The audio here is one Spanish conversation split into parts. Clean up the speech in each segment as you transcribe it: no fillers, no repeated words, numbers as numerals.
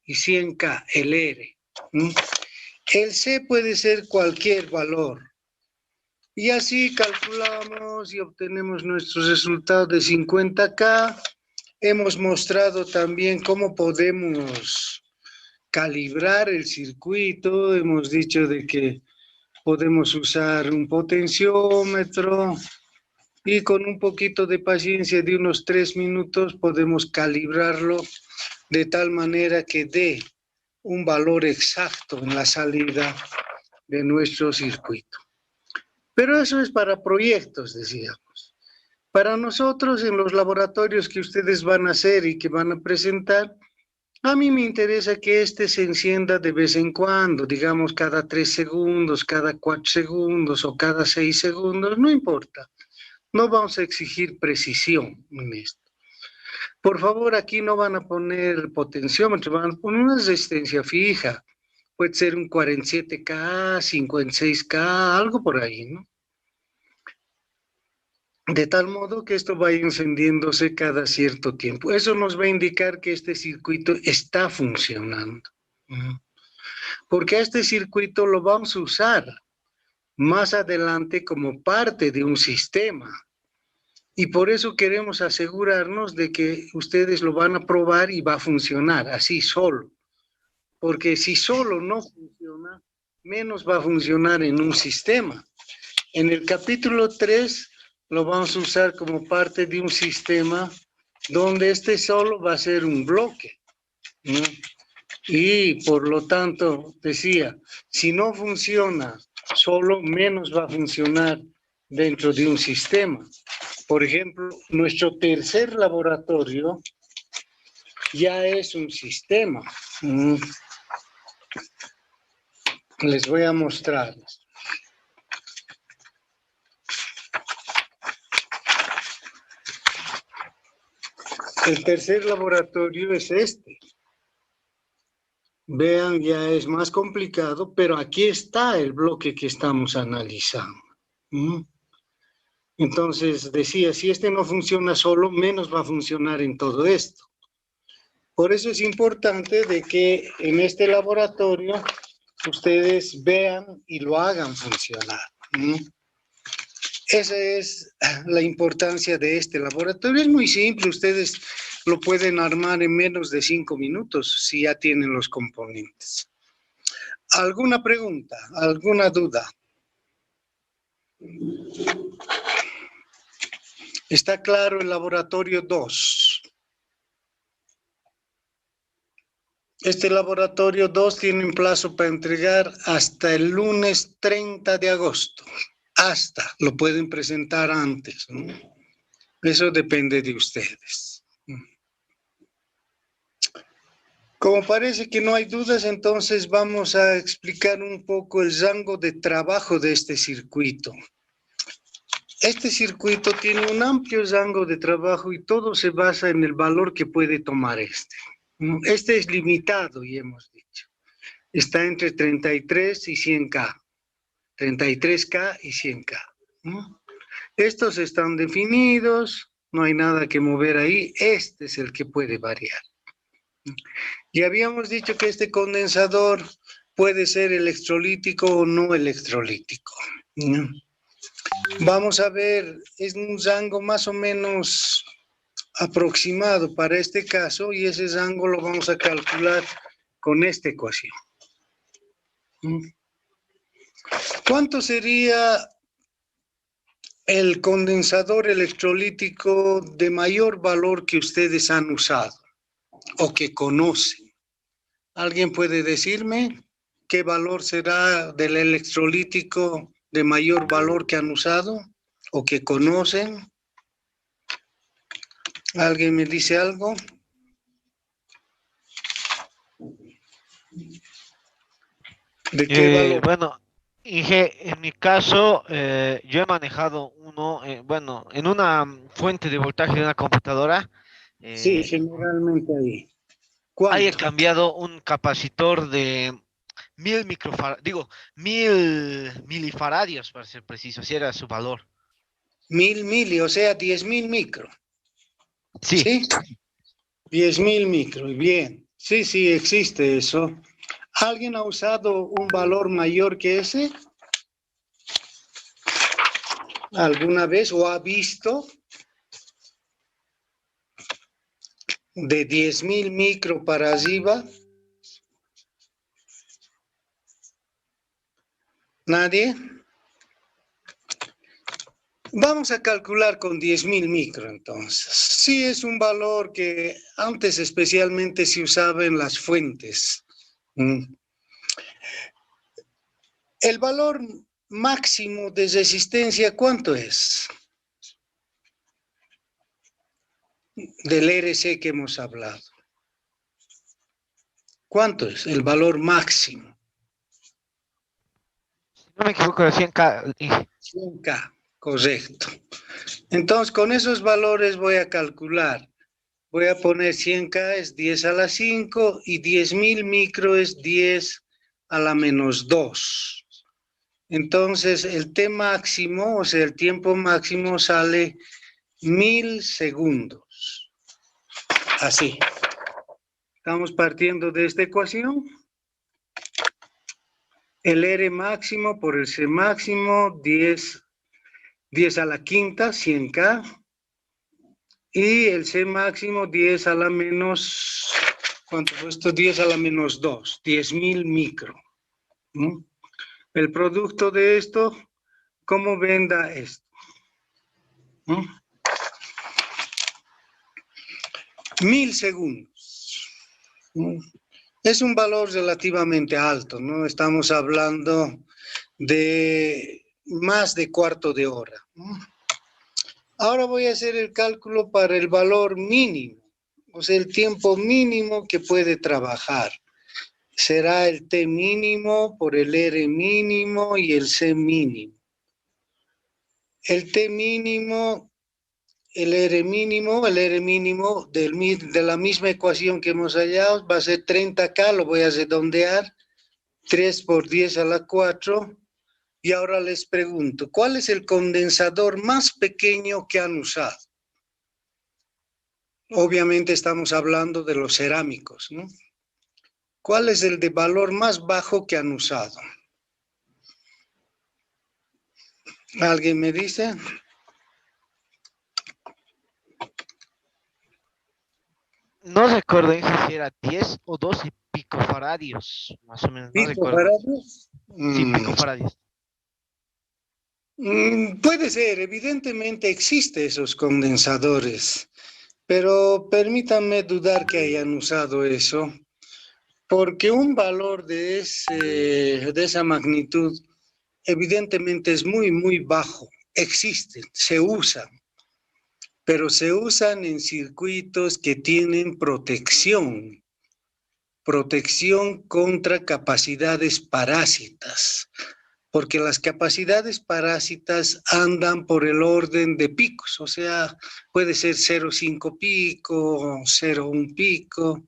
y 100K, el R. El C puede ser cualquier valor. Y así calculamos y obtenemos nuestros resultados de 50K. Hemos mostrado también cómo podemos calibrar el circuito. Hemos dicho de que podemos usar un potenciómetro y con un poquito de paciencia de unos 3 minutos podemos calibrarlo de tal manera que dé un valor exacto en la salida de nuestro circuito. Pero eso es para proyectos, decíamos. Para nosotros, en los laboratorios que ustedes van a hacer y que van a presentar, a mí me interesa que este se encienda de vez en cuando, digamos cada 3 segundos, cada 4 segundos o cada 6 segundos, no importa. No vamos a exigir precisión en esto. Por favor, aquí no van a poner potenciómetro, van a poner una resistencia fija. Puede ser un 47K, 56K, algo por ahí, ¿no? De tal modo que esto vaya encendiéndose cada cierto tiempo. Eso nos va a indicar que este circuito está funcionando. Porque a este circuito lo vamos a usar más adelante como parte de un sistema. Y por eso queremos asegurarnos de que ustedes lo van a probar y va a funcionar así solo. Porque si solo no funciona, menos va a funcionar en un sistema. En el capítulo 3 lo vamos a usar como parte de un sistema donde este solo va a ser un bloque, ¿no? Y por lo tanto, decía, si no funciona solo, menos va a funcionar dentro de un sistema. Por ejemplo, nuestro tercer laboratorio ya es un sistema. Les voy a mostrar. El tercer laboratorio es este. Vean, ya es más complicado, pero aquí está el bloque que estamos analizando. Entonces, decía, si este no funciona solo, menos va a funcionar en todo esto. Por eso es importante de que en este laboratorio ustedes vean y lo hagan funcionar. Esa es la importancia de este laboratorio. Es muy simple, ustedes lo pueden armar en menos de 5 minutos si ya tienen los componentes. ¿Alguna pregunta? ¿Alguna duda? Está claro el laboratorio 2. Este laboratorio 2 tiene un plazo para entregar hasta el lunes 30 de agosto. Hasta, lo pueden presentar antes, ¿no? Eso depende de ustedes. Como parece que no hay dudas, entonces vamos a explicar un poco el rango de trabajo de este circuito. Este circuito tiene un amplio rango de trabajo y todo se basa en el valor que puede tomar este. Este es limitado, y hemos dicho. Está entre 33 y 100K. 33K y 100K. Estos están definidos, no hay nada que mover ahí. Este es el que puede variar. Y habíamos dicho que este condensador puede ser electrolítico o no electrolítico. Vamos a ver, es un rango más o menos aproximado para este caso y ese rango lo vamos a calcular con esta ecuación. ¿Cuánto sería el condensador electrolítico de mayor valor que ustedes han usado o que conocen? ¿Alguien puede decirme qué valor será del electrolítico de mayor valor que han usado o que conocen? ¿Alguien me dice algo? ¿De qué valor? Bueno, Inge, en mi caso, yo he manejado uno, bueno, en una fuente de voltaje de una computadora. Sí, eh, generalmente ahí. Haya ¿Cuánto? cambiado un capacitor de 1000 milifaradios, para ser preciso, así era su valor. 1000 mili, o sea, 10.000 micro. Sí, ¿Sí? 10.000 micro, bien. Sí, sí, existe eso. ¿Alguien ha usado un valor mayor que ese alguna vez o ha visto de 10.000 micro para arriba? ¿Nadie? Vamos a calcular con 10.000 micro entonces. Sí, es un valor que antes especialmente se usaba en las fuentes. El valor máximo de resistencia, ¿cuánto es? Del RC que hemos hablado. ¿Cuánto es el valor máximo? Si no me equivoco, era 100K. 100K, correcto. Entonces, con esos valores voy a calcular. Voy a poner 100K es 10 a la 5 y 10.000 micro es 10 a la menos 2. Entonces, el T máximo, o sea, el tiempo máximo sale 1000 segundos. Así. Estamos partiendo de esta ecuación. El R máximo por el C máximo, 10 a la quinta, 100K. Y el C máximo, 10 a la menos, ¿cuánto fue esto? 10 a la menos 2, 10.000 micro. ¿Mm? El producto de esto, ¿cómo venda esto? 1000 segundos. Es un valor relativamente alto, ¿no? Estamos hablando de más de cuarto de hora. Ahora voy a hacer el cálculo para el valor mínimo, o sea, el tiempo mínimo que puede trabajar. Será el T mínimo por el R mínimo y el C mínimo. El T mínimo, el R mínimo de la misma ecuación que hemos hallado va a ser 30K, lo voy a redondear, 3 por 10 a la 4. Y ahora les pregunto, ¿cuál es el condensador más pequeño que han usado? Obviamente estamos hablando de los cerámicos, ¿no? ¿Cuál es el de valor más bajo que han usado? ¿Alguien me dice? No recuerdo si era 10 o 12 picofaradios, más o menos, no recuerdo. ¿Picofaradios? Sí, picofaradios. Puede ser, evidentemente existen esos condensadores, pero permítanme dudar que hayan usado eso, porque un valor de esa magnitud evidentemente es muy, muy bajo. Existen, se usan, pero se usan en circuitos que tienen protección contra capacidades parásitas, porque las capacidades parásitas andan por el orden de picos, o sea, puede ser 0,5 pico, 0,1 pico,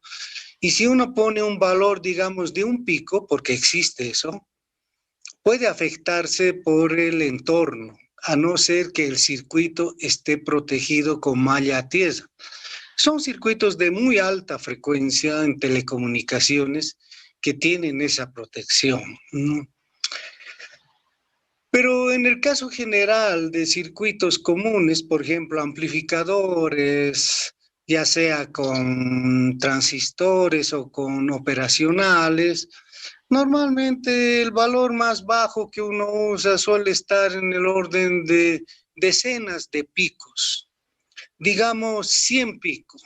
y si uno pone un valor, digamos, de un pico, porque existe eso, puede afectarse por el entorno, a no ser que el circuito esté protegido con malla a tierra. Son circuitos de muy alta frecuencia en telecomunicaciones que tienen esa protección. Pero en el caso general de circuitos comunes, por ejemplo, amplificadores, ya sea con transistores o con operacionales, normalmente el valor más bajo que uno usa suele estar en el orden de decenas de picos. Digamos 100 picos.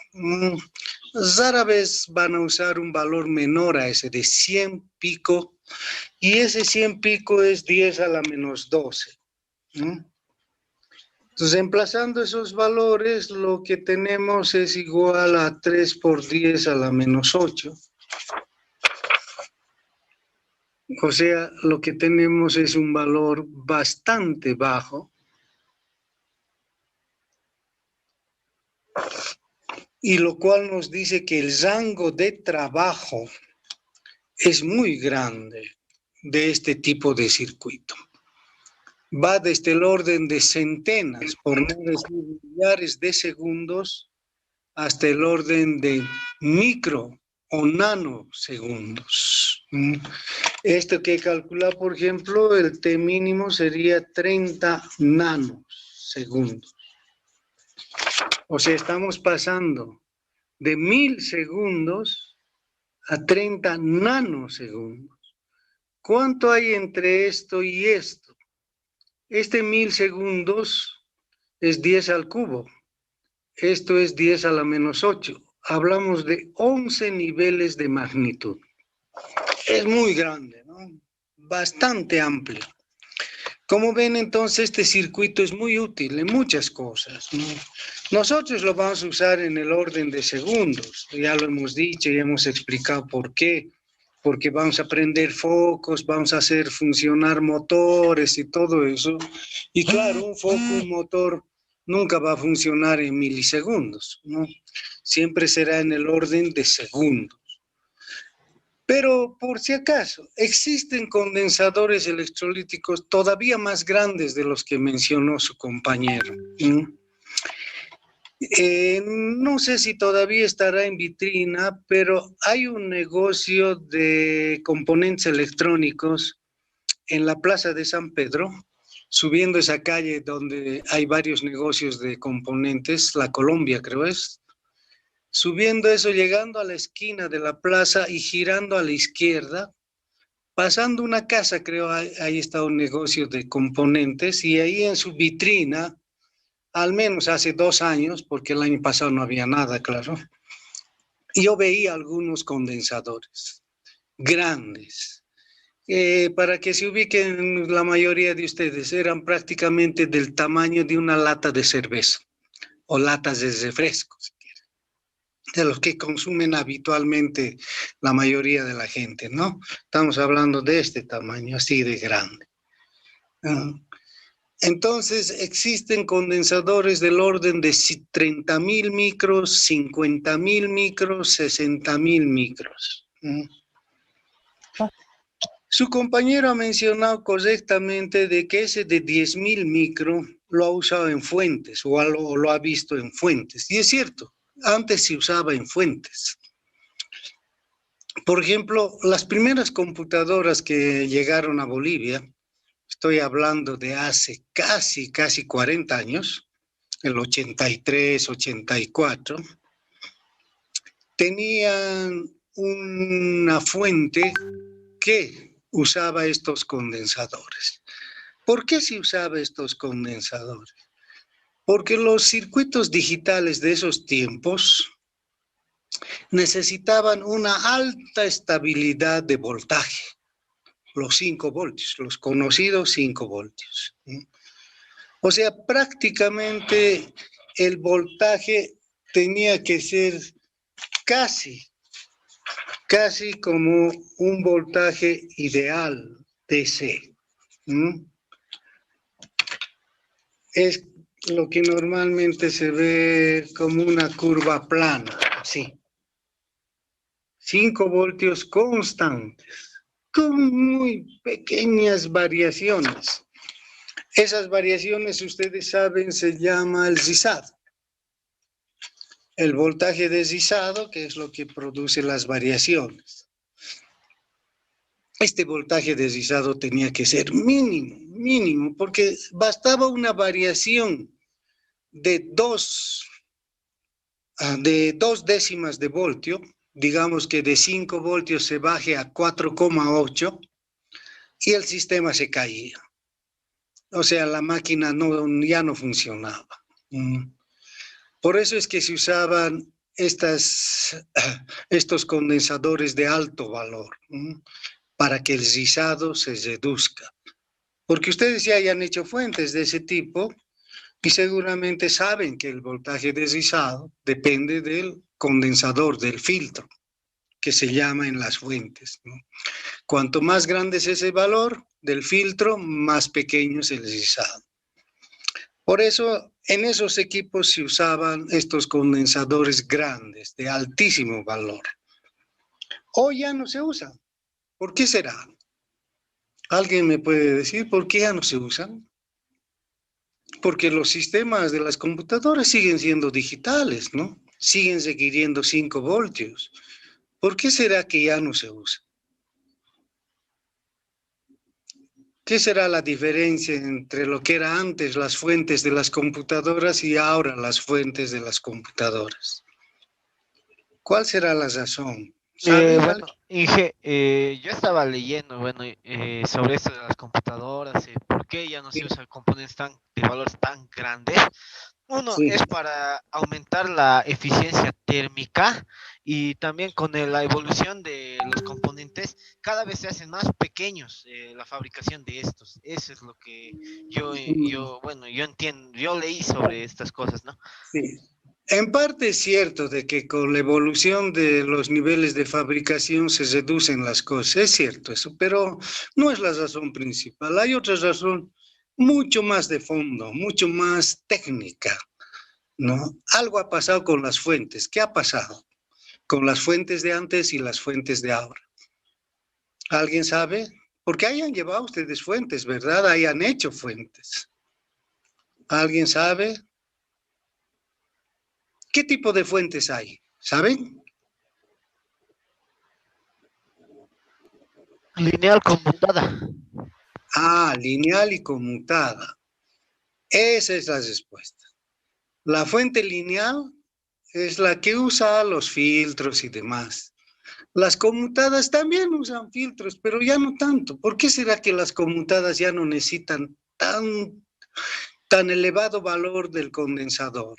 Rara vez van a usar un valor menor a ese de 100 picos, y ese 100 pico es 10 a la menos 12. Entonces, emplazando esos valores, lo que tenemos es igual a 3 por 10 a la menos 8. O sea, lo que tenemos es un valor bastante bajo. Y lo cual nos dice que el rango de trabajo es muy grande de este tipo de circuito. Va desde el orden de centenas, por no decir millares de segundos, hasta el orden de micro o nanosegundos. Esto que calcula, por ejemplo, el T mínimo sería 30 nanosegundos. O sea, estamos pasando de 1000 segundos a 30 nanosegundos. ¿Cuánto hay entre esto y esto? 1000 segundos es 10 al cubo. Esto es 10 a la menos 8. Hablamos de 11 niveles de magnitud. Es muy grande, ¿no? Bastante amplio. Como ven, entonces, este circuito es muy útil en muchas cosas, ¿no? Nosotros lo vamos a usar en el orden de segundos. Ya lo hemos dicho y hemos explicado por qué. Porque vamos a prender focos, vamos a hacer funcionar motores y todo eso. Y claro, un foco, un motor, nunca va a funcionar en milisegundos, ¿no? Siempre será en el orden de segundos. Pero por si acaso, existen condensadores electrolíticos todavía más grandes de los que mencionó su compañero. No sé si todavía estará en vitrina, pero hay un negocio de componentes electrónicos en la Plaza de San Pedro, subiendo esa calle donde hay varios negocios de componentes, La Colombia creo es, subiendo eso, llegando a la esquina de la plaza y girando a la izquierda, pasando una casa, creo, ahí está un negocio de componentes, y ahí en su vitrina, al menos hace 2 años, porque el año pasado no había nada, claro, yo veía algunos condensadores grandes. Para que se ubiquen la mayoría de ustedes, eran prácticamente del tamaño de una lata de cerveza o latas de refresco, si quieren, de los que consumen habitualmente la mayoría de la gente, ¿no? Estamos hablando de este tamaño, así de grande. Entonces, existen condensadores del orden de 30.000 micros, 50.000 micros, 60.000 micros. Su compañero ha mencionado correctamente de que ese de 10.000 micro lo ha usado en fuentes o lo ha visto en fuentes. Y es cierto, antes se usaba en fuentes. Por ejemplo, las primeras computadoras que llegaron a Bolivia, estoy hablando de hace casi 40 años, el 83, 84, tenían una fuente que usaba estos condensadores. ¿Por qué se usaba estos condensadores? Porque los circuitos digitales de esos tiempos necesitaban una alta estabilidad de voltaje, los 5 voltios, los conocidos 5 voltios. O sea, prácticamente el voltaje tenía que ser casi como un voltaje ideal DC. Es lo que normalmente se ve como una curva plana, así. 5 voltios constantes, con muy pequeñas variaciones. Esas variaciones, ustedes saben, se llama el rizado. El voltaje deslizado, que es lo que produce las variaciones. Este voltaje deslizado tenía que ser mínimo, porque bastaba una variación de 2 décimas de voltio, digamos que de 5 voltios se baje a 4,8 y el sistema se caía. O sea, la máquina ya no funcionaba. Por eso es que se usaban estos condensadores de alto valor, para que el rizado se reduzca. Porque ustedes ya hayan hecho fuentes de ese tipo y seguramente saben que el voltaje de rizado depende del condensador, del filtro, que se llama en las fuentes, ¿no? Cuanto más grande es ese valor del filtro, más pequeño es el rizado. Por eso, en esos equipos se usaban estos condensadores grandes, de altísimo valor. Hoy ya no se usan. ¿Por qué será? ¿Alguien me puede decir por qué ya no se usan? Porque los sistemas de las computadoras siguen siendo digitales, ¿no? Siguen requiriendo 5 voltios. ¿Por qué será que ya no se usa? ¿Qué será la diferencia entre lo que era antes las fuentes de las computadoras y ahora las fuentes de las computadoras? ¿Cuál será la razón? ¿Sabe Bueno, alguien? Inge, yo estaba leyendo, bueno, sobre esto de las computadoras, por qué ya no se usan componentes de valores tan grandes. Uno Sí. es para aumentar la eficiencia térmica y también con la evolución de los componentes, cada vez se hacen más pequeños la fabricación de estos. Eso es lo que bueno, yo entiendo, yo leí sobre estas cosas, ¿no? Sí. En parte es cierto de que con la evolución de los niveles de fabricación se reducen las cosas, es cierto eso, pero no es la razón principal. Hay otra razón mucho más de fondo, mucho más técnica, ¿no? Algo ha pasado con las fuentes. ¿Qué ha pasado con las fuentes de antes y las fuentes de ahora? ¿Alguien sabe? Porque hayan llevado ustedes fuentes, ¿verdad? Hayan hecho fuentes. ¿Alguien sabe? ¿Qué tipo de fuentes hay? ¿Saben? Lineal conmutada. Ah, lineal y conmutada. Esa es la respuesta. La fuente lineal es la que usa los filtros y demás. Las conmutadas también usan filtros, pero ya no tanto. ¿Por qué será que las conmutadas ya no necesitan tan elevado valor del condensador?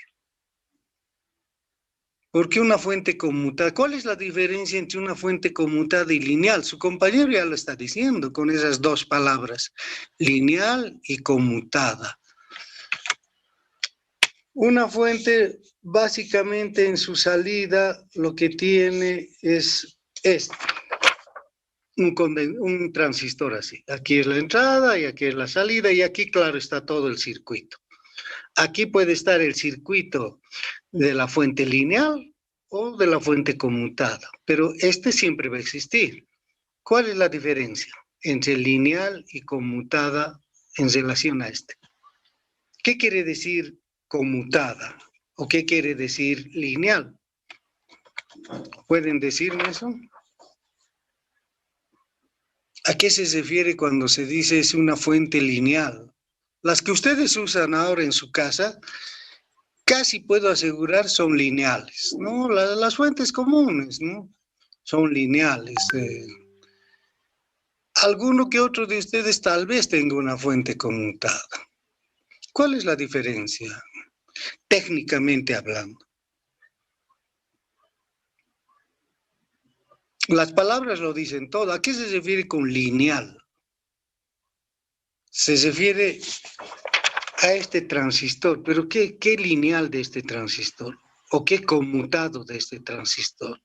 ¿Por qué una fuente conmutada? ¿Cuál es la diferencia entre una fuente conmutada y lineal? Su compañero ya lo está diciendo con esas dos palabras, lineal y conmutada. Una fuente básicamente en su salida lo que tiene es un transistor así. Aquí es la entrada y aquí es la salida y aquí, claro, está todo el circuito. Aquí puede estar el circuito de la fuente lineal o de la fuente conmutada, pero este siempre va a existir. ¿Cuál es la diferencia entre lineal y conmutada en relación a este? ¿Qué quiere decir conmutada o qué quiere decir lineal? ¿Pueden decirme eso? ¿A qué se refiere cuando se dice es una fuente lineal? Las que ustedes usan ahora en su casa, casi puedo asegurar son lineales, ¿no? Las fuentes comunes, ¿no? Son lineales. Alguno que otro de ustedes tal vez tenga una fuente conmutada. ¿Cuál es la diferencia, técnicamente hablando? Las palabras lo dicen todo. ¿A qué se refiere con lineal? Se refiere a este transistor, pero ¿qué lineal de este transistor? ¿O qué conmutado de este transistor?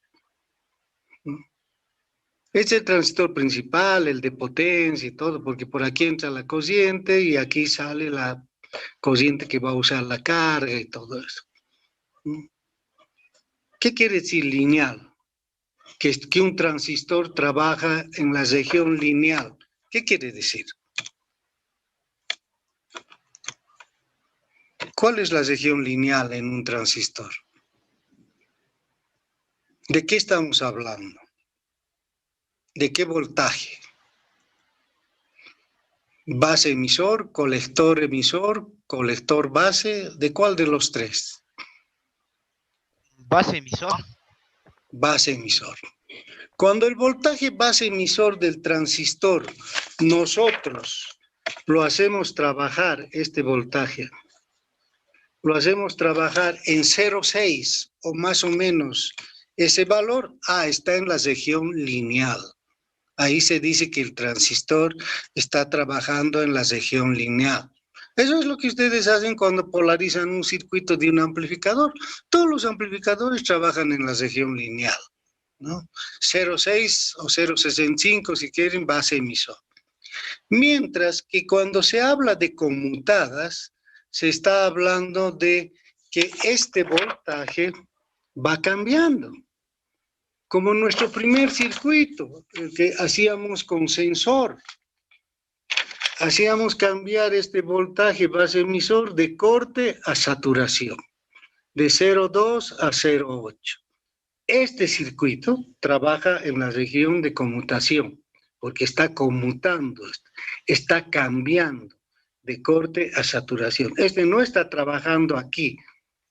Es el transistor principal, el de potencia y todo, porque por aquí entra la corriente y aquí sale la corriente que va a usar la carga y todo eso. ¿Qué quiere decir lineal? Que un transistor trabaja en la región lineal. ¿Qué quiere decir? ¿Cuál es la región lineal en un transistor? ¿De qué estamos hablando? ¿De qué voltaje? ¿Base emisor, colector base? ¿De cuál de los tres? Base emisor. Base emisor. Cuando el voltaje base emisor del transistor, nosotros lo hacemos trabajar, este voltaje, lo hacemos trabajar en 0,6 o más o menos, ese valor está en la región lineal. Ahí se dice que el transistor está trabajando en la región lineal. Eso es lo que ustedes hacen cuando polarizan un circuito de un amplificador. Todos los amplificadores trabajan en la región lineal, ¿no? 0,6 o 0,65 si quieren, base emisor. Mientras que cuando se habla de conmutadas, se está hablando de que este voltaje va cambiando. Como nuestro primer circuito, el que hacíamos con sensor. Hacíamos cambiar este voltaje base emisor de corte a saturación, de 0,2 a 0,8. Este circuito trabaja en la región de conmutación, porque está conmutando, está cambiando de corte a saturación. Este no está trabajando aquí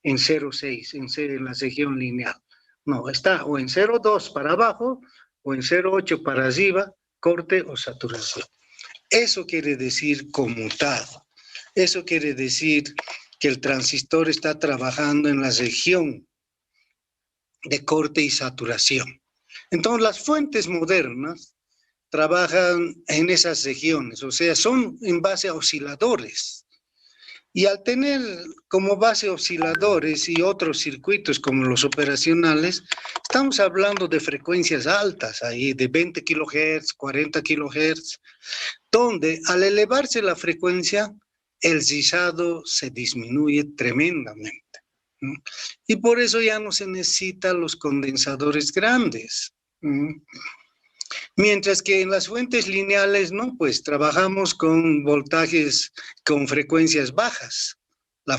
en 0,6, en la región lineal. No, está o en 0,2 para abajo o en 0,8 para arriba, corte o saturación. Eso quiere decir conmutado. Eso quiere decir que el transistor está trabajando en la región de corte y saturación. Entonces, las fuentes modernas trabajan en esas regiones, o sea, son en base a osciladores. Y al tener como base osciladores y otros circuitos como los operacionales, estamos hablando de frecuencias altas, ahí de 20 kHz, 40 kHz, donde al elevarse la frecuencia, el rizado se disminuye tremendamente. Y por eso ya no se necesitan los condensadores grandes. Mientras que en las fuentes lineales, no, pues trabajamos con voltajes, con frecuencias bajas, la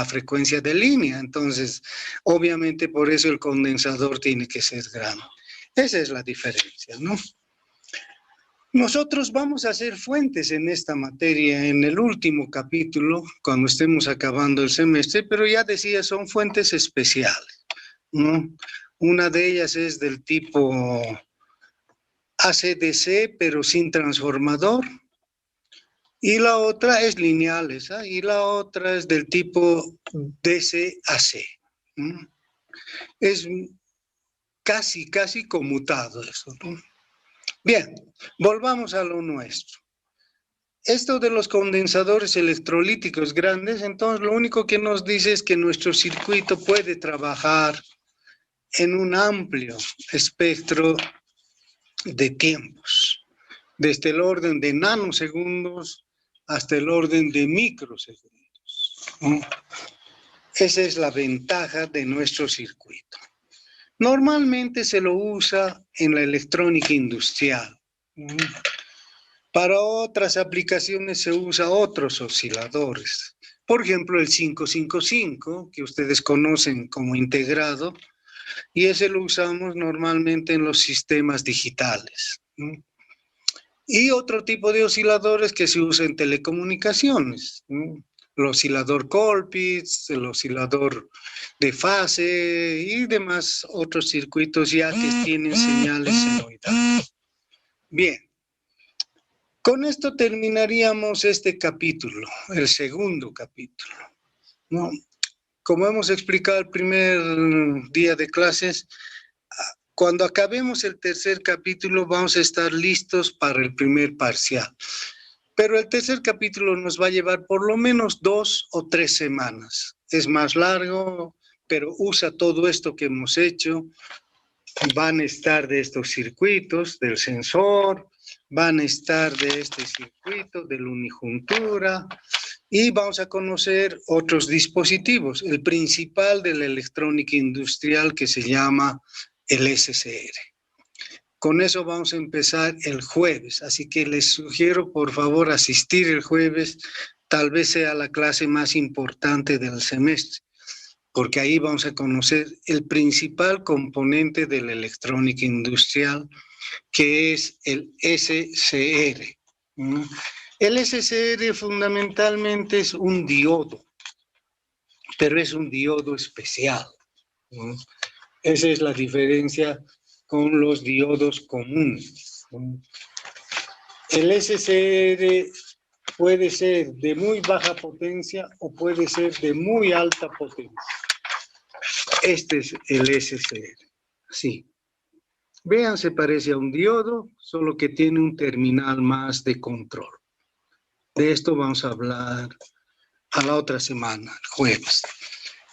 frecuencia de línea. Entonces, obviamente por eso el condensador tiene que ser grande. Esa es la diferencia, ¿no? Nosotros vamos a hacer fuentes en esta materia en el último capítulo, cuando estemos acabando el semestre, pero ya decía, son fuentes especiales, ¿no? Una de ellas es del tipo AC/DC, pero sin transformador, y la otra es lineales, y la otra es del tipo DC-AC. Es casi conmutado eso, ¿no? Bien, volvamos a lo nuestro. Esto de los condensadores electrolíticos grandes, entonces lo único que nos dice es que nuestro circuito puede trabajar en un amplio espectro de tiempos, desde el orden de nanosegundos hasta el orden de microsegundos, ¿no? Esa es la ventaja de nuestro circuito. Normalmente se lo usa en la electrónica industrial. Para otras aplicaciones se usa otros osciladores. Por ejemplo, el 555, que ustedes conocen como integrado, y ese lo usamos normalmente en los sistemas digitales. Y otro tipo de osciladores que se usa en telecomunicaciones. El oscilador Colpitts, el oscilador de fase y demás otros circuitos ya que tienen señales senoidales. Bien, con esto terminaríamos este capítulo, el segundo capítulo, ¿no? Como hemos explicado el primer día de clases, cuando acabemos el tercer capítulo vamos a estar listos para el primer parcial. Pero el tercer capítulo nos va a llevar por lo menos 2 o 3 semanas. Es más largo, pero usa todo esto que hemos hecho. Van a estar de estos circuitos, del sensor, van a estar de este circuito, de la unijuntura, y vamos a conocer otros dispositivos. El principal de la electrónica industrial que se llama el SCR. Con eso vamos a empezar el jueves, así que les sugiero por favor asistir el jueves, tal vez sea la clase más importante del semestre, porque ahí vamos a conocer el principal componente de la electrónica industrial, que es el SCR. El SCR fundamentalmente es un diodo, pero es un diodo especial. Esa es la diferencia con los diodos comunes. El SCR puede ser de muy baja potencia o puede ser de muy alta potencia. Este es el SCR. Sí. Vean, se parece a un diodo, solo que tiene un terminal más de control. De esto vamos a hablar a la otra semana, el jueves.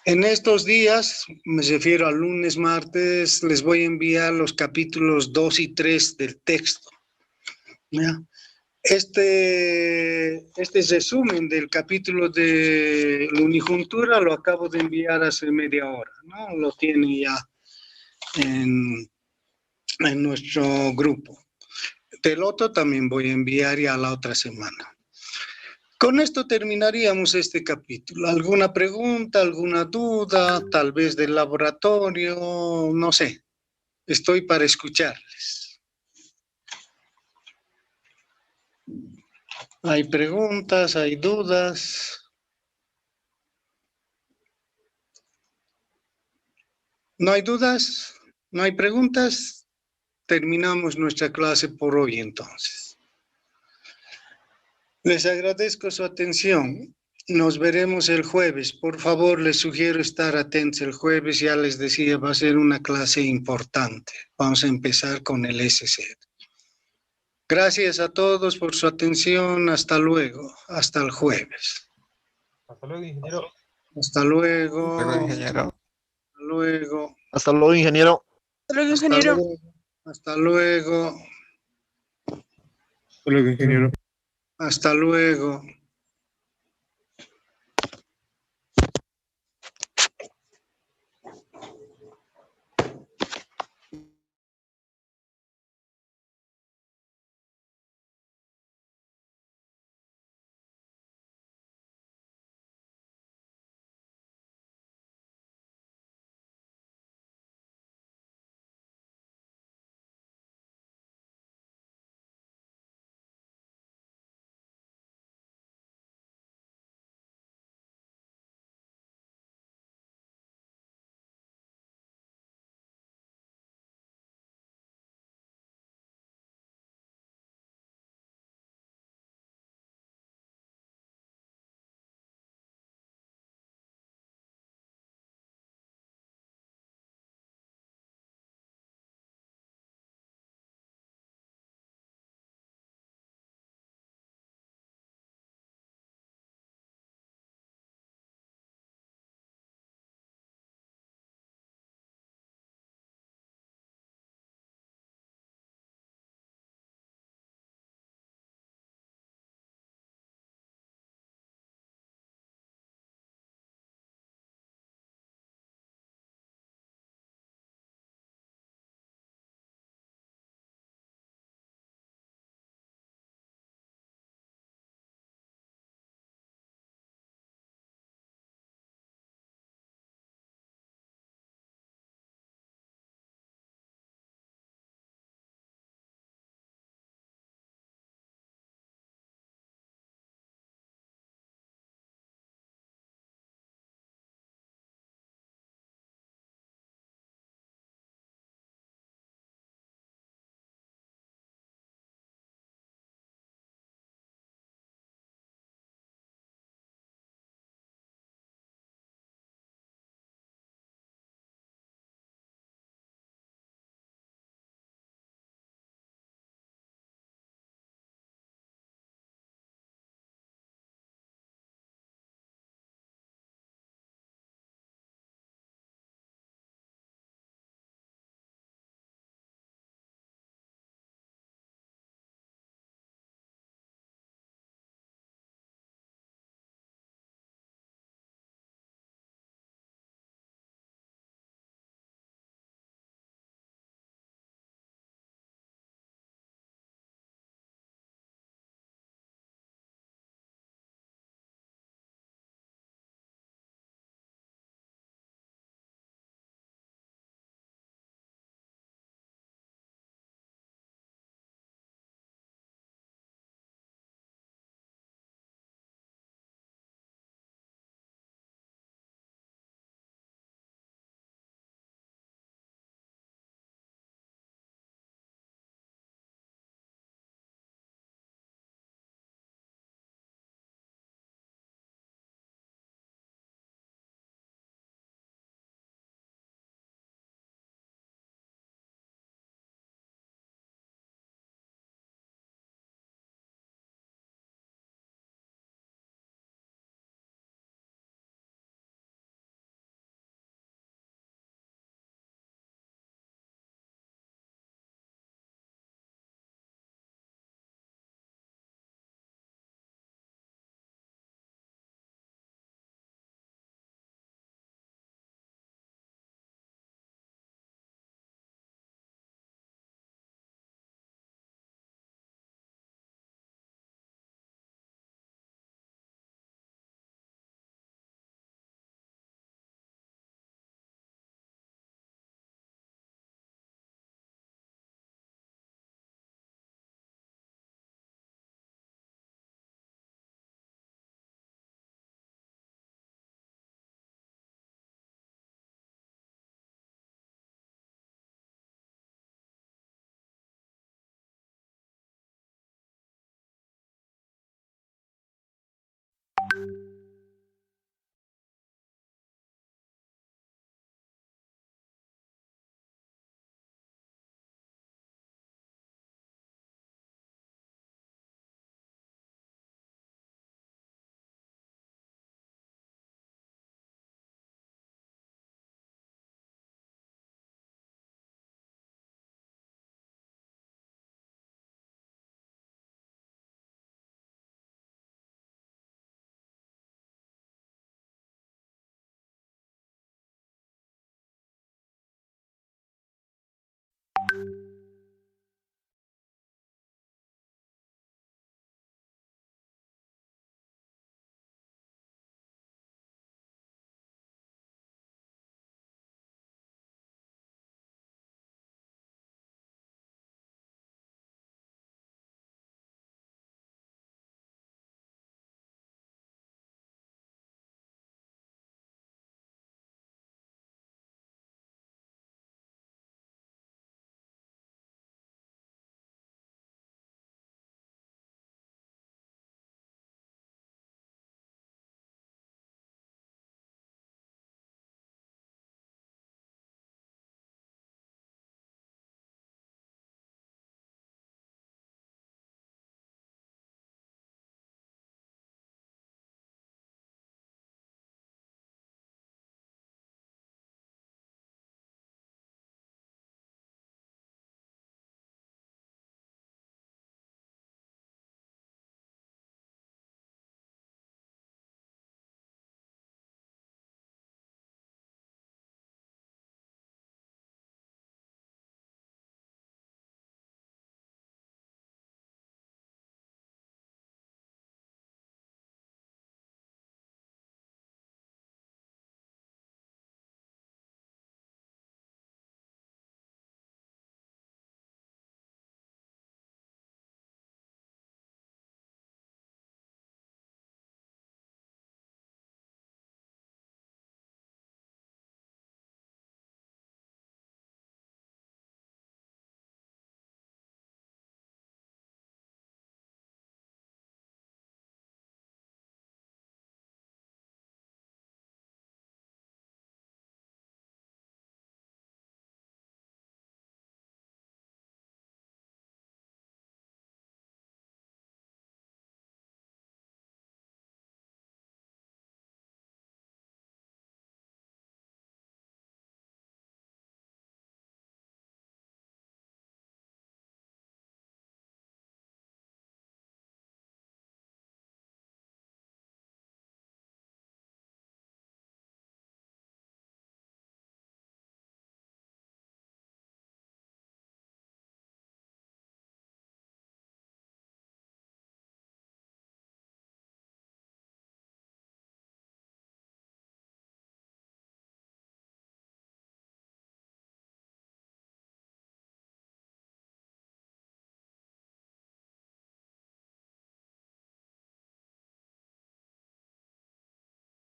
En estos días, me refiero a lunes, martes, les voy a enviar los capítulos 2 y 3 del texto. ¿Ya? Este resumen del capítulo de la unijuntura lo acabo de enviar hace media hora, ¿no? Lo tiene ya en nuestro grupo. Del otro también voy a enviar ya la otra semana. Con esto terminaríamos este capítulo. ¿Alguna pregunta, alguna duda, tal vez del laboratorio? No sé. Estoy para escucharles. ¿Hay preguntas? ¿Hay dudas? ¿No hay dudas? ¿No hay preguntas? Terminamos nuestra clase por hoy entonces. Les agradezco su atención. Nos veremos el jueves. Por favor, les sugiero estar atentos el jueves. Ya les decía, va a ser una clase importante. Vamos a empezar con el SC. Gracias a todos por su atención. Hasta luego. Hasta el jueves. Hasta luego, ingeniero. Hasta luego. Hasta luego, ingeniero. Hasta luego. Hasta luego, ingeniero. Hasta luego, Hasta ingeniero. luego. Hasta luego. Hasta luego, ingeniero. Hasta luego.